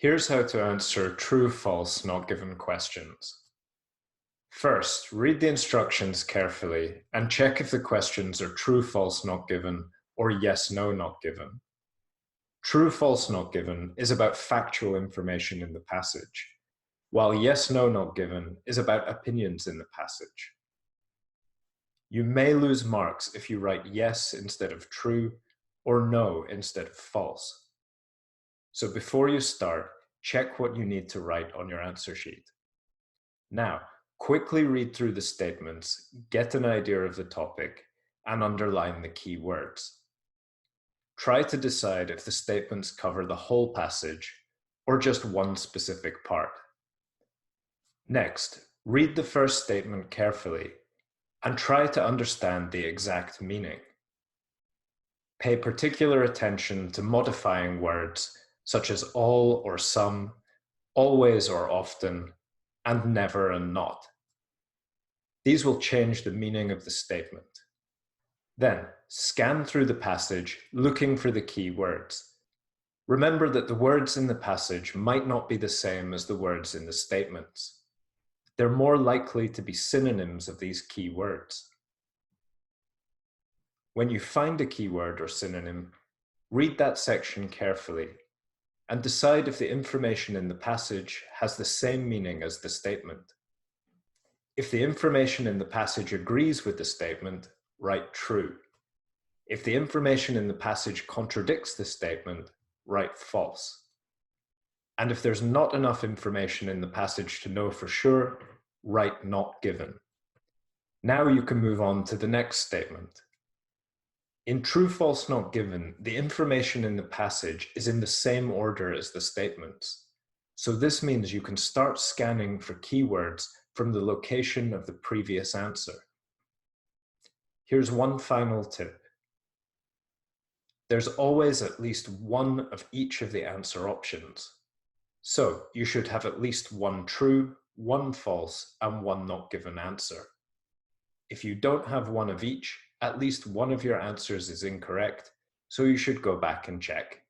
Here's how to answer true, false, not given questions. First, read the instructions carefully and check if the questions are true, false, not given, or yes, no, not given. True, false, not given is about factual information in the passage, while yes, no, not given is about opinions in the passage. You may lose marks if you write yes instead of true or no instead of false. So before you start, check what you need to write on your answer sheet. Now, quickly read through the statements, get an idea of the topic, and underline the key words. Try to decide if the statements cover the whole passage or just one specific part. Next, read the first statement carefully and try to understand the exact meaning. Pay particular attention to modifying words such as all or some, always or often, and never and not. These will change the meaning of the statement. Then, scan through the passage looking for the key words. Remember that the words in the passage might not be the same as the words in the statements. They're more likely to be synonyms of these key words. When you find a keyword or synonym, read that section carefully and decide if the information in the passage has the same meaning as the statement. If the information in the passage agrees with the statement, write true. If the information in the passage contradicts the statement, write false. And if there's not enough information in the passage to know for sure, write not given. Now you can move on to the next statement. In true, false, not given, the information in the passage is in the same order as the statements. So this means you can start scanning for keywords from the location of the previous answer. Here's one final tip. There's always at least one of each of the answer options. So you should have at least one true, one false, and one not given answer. If you don't have one of each, at least one of your answers is incorrect, so you should go back and check.